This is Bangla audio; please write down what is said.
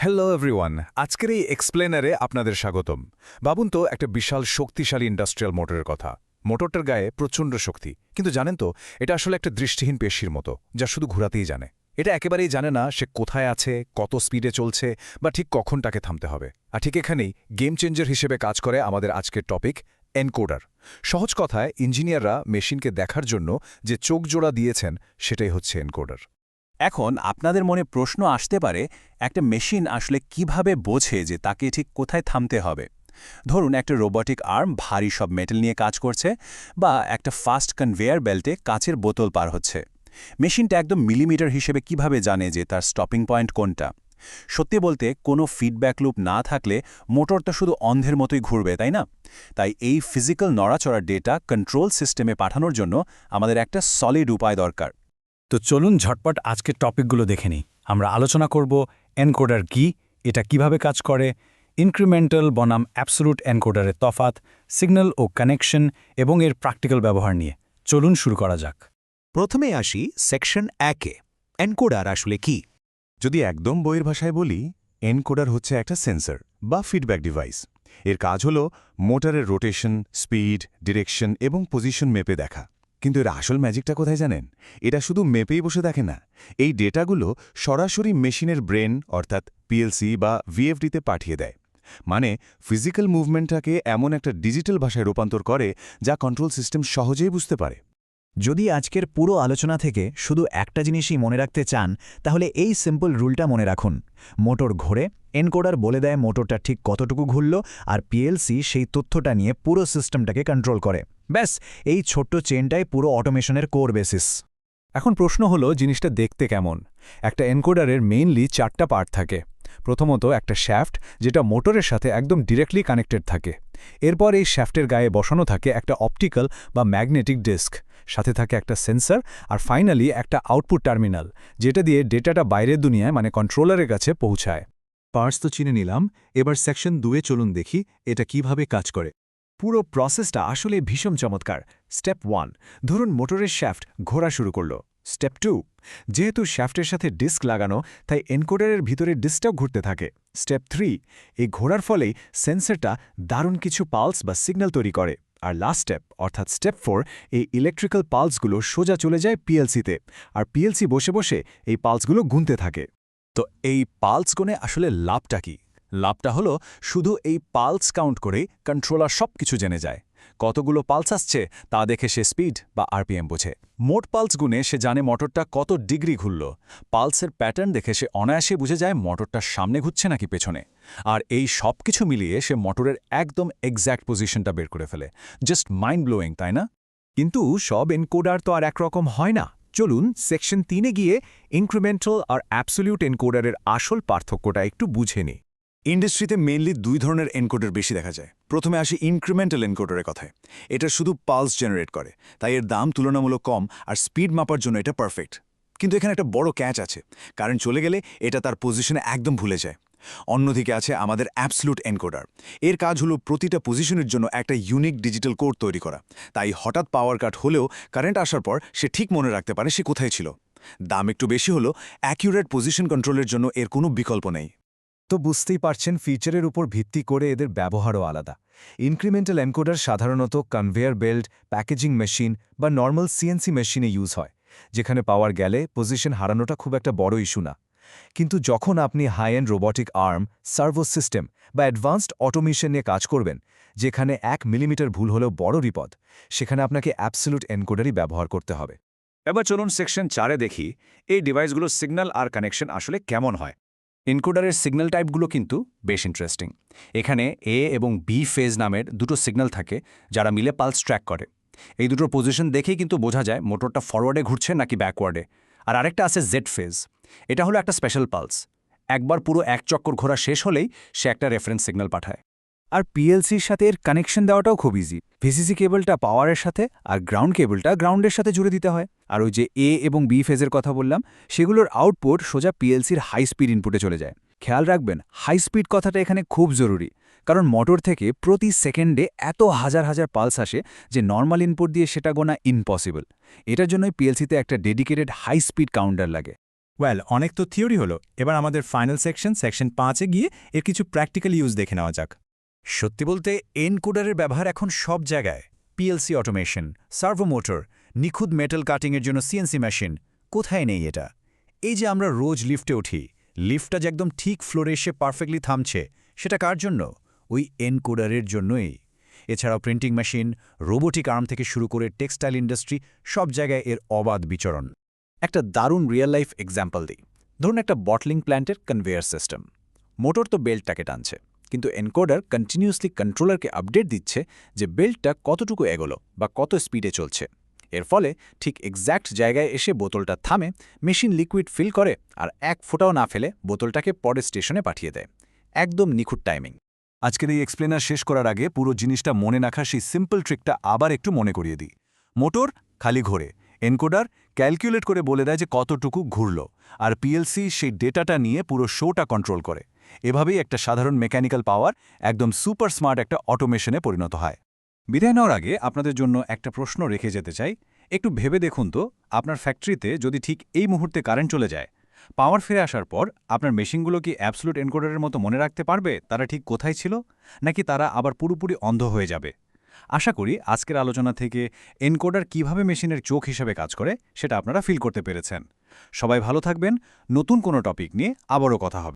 হ্যালো এভরিওয়ান, আজকের এই এক্সপ্লেনারে আপনাদের স্বাগতম। ভাবুন তো একটা বিশাল শক্তিশালী ইন্ডাস্ট্রিয়াল মোটরের কথা। মোটরটার গায়ে প্রচণ্ড শক্তি, কিন্তু জানেন তো এটা আসলে একটা দৃষ্টিহীন পেশির মতো, যা শুধু ঘোরাতেই জানে। এটা একেবারেই জানে না সে কোথায় আছে, কত স্পিডে চলছে, বা ঠিক কখন তাকে থামতে হবে। আর ঠিক এখানেই গেম চেঞ্জার হিসেবে কাজ করে আমাদের আজকের টপিক এনকোডার। সহজ কথায় ইঞ্জিনিয়াররা মেশিনকে দেখার জন্য যে চোখ জোড়া দিয়েছেন সেটাই হচ্ছে এনকোডার। এখন আপনাদের মনে প্রশ্ন আসতে পারে, একটা মেশিন আসলে কিভাবে বোঝে যে তাকে ঠিক কোথায় থামতে হবে। ধরুন একটা রোবটিক আর্ম ভারী সব মেটাল নিয়ে কাজ করছে, বা একটা ফাস্ট কনভেয়ার বেল্টে কাচের বোতল পার হচ্ছে। মেশিনটা একদম মিলিমিটার হিসেবে কিভাবে জানে যে তার স্টপিং পয়েন্ট কোনটা? সত্যি বলতে কোনো ফিডব্যাক লুপ না থাকলে মোটরটা শুধু অন্ধের মতোই ঘুরবে, তাই না? তাই এই ফিজিক্যাল নড়াচড়ার ডেটা কন্ট্রোল সিস্টেমে পাঠানোর জন্য আমাদের একটা সলিড উপায় দরকার। তো চলুন ঝটপট আজকের টপিকগুলো দেখে নিই। আমরা আলোচনা করব এনকোডার কি, এটা কিভাবে কাজ করে, ইনক্রিমেন্টাল বনাম অ্যাবসোলুট এনকোডারের তফাৎ, সিগন্যাল ও কানেকশন এবং এর প্র্যাকটিক্যাল ব্যবহার নিয়ে। চলুন শুরু করা যাক। প্রথমে আসি সেকশন 1-এ। এনকোডার আসলে কি? যদি একদম বইয়ের ভাষায় বলি, এনকোডার হচ্ছে একটা সেন্সর বা ফিডব্যাক ডিভাইস। এর কাজ হলো মোটরের রোটেশন, স্পিড, ডিরেকশন এবং পজিশন মেপে দেখা। কিন্তু এর আসল ম্যাজিকটা কোথায় জানেন? এটা শুধু মেপেই বসে দেখে না, এই ডেটাগুলো সরাসরি মেশিনের ব্রেন অর্থাৎ পিএলসি বা ভিএফডিতে পাঠিয়ে দেয়। মানে ফিজিক্যাল মুভমেন্টটাকে এমন একটা ডিজিটাল ভাষায় রূপান্তর করে যা কন্ট্রোল সিস্টেম সহজেই বুঝতে পারে। যদি আজকের পুরো আলোচনা থেকে শুধু একটা জিনিসই মনে রাখতে চান, তাহলে এই সিম্পল রুলটা মনে রাখুন। মোটর ঘোরে, এনকোডার বলে দেয় মোটরটা ঠিক কতটুকু ঘুরল, আর পিএলসি সেই তথ্যটা নিয়ে পুরো সিস্টেমটাকে কন্ট্রোল করে। ব্যাস, এই ছোট্ট চেনটাই পুরো অটোমেশনের কোর বেসিস। এখন প্রশ্ন হলো জিনিসটা দেখতে কেমন। একটা এনকোডারের মেইনলি 4টা পার্ট থাকে। প্রথমত একটা শ্যাফট, যেটা মোটরের সাথে একদম ডিরেক্টলি কানেক্টেড থাকে। এরপর এই শ্যাফটের গায়ে বসানো থাকে একটা অপটিক্যাল বা ম্যাগনেটিক ডিস্ক, সাথে থাকে একটা সেন্সর, আর ফাইনালি একটা আউটপুট টার্মিনাল, যেটা দিয়ে ডেটাটা বাইরের দুনিয়ায় মানে কন্ট্রোলারের কাছে পৌঁছায়। পার্টস তো চিনে নিলাম, এবার সেকশন 2-এ চলুন দেখি এটা কিভাবে কাজ করে। পুরো প্রসেসটা আসলে ভীষণ চমৎকার। স্টেপ 1, ধরুন মোটরের শ্যাফট ঘোরা শুরু করল। স্টেপ 2, যেহেতু শ্যাফটের সাথে ডিস্ক লাগানো, তাই এনকোডারের ভিতরে ডিস্কটাও ঘুরতে থাকে। স্টেপ 3, এই ঘোরার ফলেই সেন্সরটা দারুণ কিছু পালস বা সিগন্যাল তৈরি করে। আর লাস্ট স্টেপ অর্থাৎ স্টেপ 4, এই ইলেকট্রিক্যাল পালসগুলো সোজা চলে যায় পিএলসিতে, আর পিএলসি বসে বসে এই পালসগুলো গুনতে থাকে। তো এই পালস গুণে আসলে লাভটা কি? লাভটা হলো শুধু এই পালস কাউন্ট করেই কন্ট্রোলার সব কিছু জেনে যায়। কতগুলো পালস আসছে তা দেখে সে স্পিড বা আরপিএম বোঝে। মোট পালস গুণে সে জানে মোটরটা কত ডিগ্রি ঘুরল। পালসের প্যাটার্ন দেখে সে অনায়াসে বুঝে যায় মোটরটা সামনে ঘুরছে নাকি পেছনে। আর এই সব কিছু মিলিয়ে সে মোটরের একদম এক্স্যাক্ট পজিশনটা বের করে ফেলে। জাস্ট মাইন্ড ব্লোয়িং, তাই না? কিন্তু সব এনকোডার তো আর একরকম হয় না। চলুন সেকশন 3-এ গিয়ে ইনক্রিমেন্টাল আর অ্যাবসোলিউট এনকোডারের আসল পার্থক্যটা একটু বুঝে নিই। ইন্ডাস্ট্রিতে মেইনলি 2 ধরনের এনকোডার বেশি দেখা যায়। প্রথমে আসি ইনক্রিমেন্টাল এনকোডারের কথায়। এটা শুধু পালস জেনারেট করে, তাই এর দাম তুলনামূলক কম, আর স্পিড মাপার জন্য এটা পারফেক্ট। কিন্তু এখানে একটা বড় ক্যাচ আছে, কারণ চলে গেলে এটা তার পজিশনে একদম ভুলে যায়। অন্যদিকে আছে আমাদের অ্যাবসোলিউট এনকোডার। এর কাজ হলো প্রতিটা পজিশনের জন্য একটা ইউনিক ডিজিটাল কোড তৈরি করা। তাই হঠাৎ পাওয়ার কাট হলেও কারেন্ট আসার পর সে ঠিক মনে রাখতে পারে সে কোথায় ছিল। দাম একটু বেশি হলো, অ্যাকিউরেট পজিশন কন্ট্রোলের জন্য এর কোনো বিকল্প নেই। তো বুঝতেই পারছেন ফিচারের উপর ভিত্তি করে এদের ব্যবহারও আলাদা। ইনক্রিমেন্টাল এনকোডার সাধারণত কনভেয়ার বেল্ট, প্যাকেজিং মেশিন বা নর্মাল সিএনসি মেশিনে ইউজ হয়, যেখানে পাওয়ার গেলে পজিশন হারানোটা খুব একটা বড় ইস্যু না। কিন্তু যখন আপনি high end robotic arm, servo system বা অ্যাডভান্সড অটোমেশন নিয়ে কাজ করবেন, যেখানে 1 মিলিমিটার ভুল হলেও বড় বিপদ, সেখানে আপনাকে অ্যাবসোলিউট এনকোডারই ব্যবহার করতে হবে। এবার চলুন সেকশন 4-এ দেখি এই ডিভাইসগুলোর সিগন্যাল আর কানেকশন আসলে কেমন হয়। এনকোডারের সিগন্যাল টাইপগুলো কিন্তু বেশ ইন্টারেস্টিং। এখানে এ এবং বি ফেজ নামের দুটো সিগন্যাল থাকে, যারা মিলে পালস ট্র্যাক করে। এই দুটোর পজিশন দেখেই কিন্তু বোঝা যায় মোটরটা ফরওয়ার্ডে ঘুরছে নাকি ব্যাকওয়ার্ডে। আর আরেকটা আছে জেড ফেজ। এটা হলো একটা স্পেশাল পালস। একবার পুরো এক চক্কর ঘোরা শেষ হলেই সে একটা রেফারেন্স সিগন্যাল পাঠায়। আর পিএলসির সাথে এর কানেকশন দেওয়াটাও খুব ইজি। ভিসিসি কেবলটা পাওয়ারের সাথে আর গ্রাউন্ড কেবলটা গ্রাউন্ডের সাথে জুড়ে দিতে হয়। আর ওই যে এ এবং বি ফেজের কথা বললাম, সেগুলোর আউটপুট সোজা পিএলসির হাই স্পিড ইনপুটে চলে যায়। খেয়াল রাখবেন, হাই স্পিড কথাটা এখানে খুব জরুরি, কারণ মোটর থেকে প্রতি সেকেন্ডে এত হাজার হাজার পালস আসে যে নর্মাল ইনপুট দিয়ে সেটা গোনা ইম্পসিবল। এটার জন্যই পিএলসিতে একটা ডেডিকেটেড হাই স্পিড কাউন্টার লাগে। ওয়েল, অনেক তো থিওরি হলো, এবার আমাদের ফাইনাল সেকশন 5-এ গিয়ে এর কিছু প্র্যাকটিক্যাল ইউজ দেখে নেওয়া যাক। সত্যি বলতে এনকোডারের ব্যবহার এখন সব জায়গায়। পিএলসি অটোমেশন, সার্ভো মোটর, নিখুঁত মেটাল কাটিংয়ের জন্য সিএনসি মেশিন, কোথায় নেই এটা? এই যে আমরা রোজ লিফটে উঠি, লিফটটা যে একদম ঠিক ফ্লোরে এসে পারফেক্টলি থামছে, সেটা কার জন্য? ওই এনকোডারের জন্যই। এছাড়াও প্রিন্টিং মেশিন, রোবোটিক আর্ম থেকে শুরু করে টেক্সটাইল ইন্ডাস্ট্রি, সব জায়গায় এর অবাধ বিচরণ। একটা দারুণ রিয়েল লাইফ এক্সাম্পল দিই। ধরুন একটা বটলিং প্ল্যান্টের কনভেয়ার সিস্টেম। মোটর তো বেল্টটাকে টানছে, কিন্তু এনকোডার কন্টিনিউয়াসলি কন্ট্রোলারকে আপডেট দিচ্ছে যে বেল্টটা কতটুকু এগোলো বা কত স্পিডে চলছে। এর ফলে ঠিক এক্স্যাক্ট জায়গায় এসে বোতলটা থামে, মেশিন লিকুইড ফিল করে আর এক ফোঁটাও না ফেলে বোতলটাকে পরের স্টেশনে পাঠিয়ে দেয়। একদম নিখুঁত টাইমিং। আজকের এই এক্সপ্লেনার শেষ করার আগে পুরো জিনিসটা মনে রাখার সেই সিম্পল ট্রিকটা আবার একটু মনে করিয়ে দিই। মোটর খালি ঘোরে, এনকোডার ক্যালকুলেট করে বলে দেয় যে কতটুকু ঘুরল, আর পিএলসি সেই ডেটাটা নিয়ে পুরো শোটা কন্ট্রোল করে। এভাবেই একটা সাধারণ মেকানিক্যাল পাওয়ার একদম সুপার স্মার্ট একটা অটোমেশনে পরিণত হয়। বিদায় নেওয়ার আগে আপনাদের জন্য একটা প্রশ্ন রেখে যেতে চাই। একটু ভেবে দেখুন তো, আপনার ফ্যাক্টরিতে যদি ঠিক এই মুহূর্তে কারেন্ট চলে যায়, পাওয়ার ফিরে আসার পর আপনার মেশিনগুলো কি অ্যাবসলুট এনকোডারের মতো মনে রাখতে পারবে তারা ঠিক কোথায় ছিল, নাকি তারা আবার পুরোপুরি অন্ধ হয়ে যাবে? আশা করি আজকের আলোচনা থেকে এনকোডার কিভাবে মেশিনের চোখ হিসেবে কাজ করে সেটা আপনারা ফিল করতে পেরেছেন। সবাই ভালো থাকবেন। নতুন কোনো টপিক নিয়ে আবারও কথা হবে।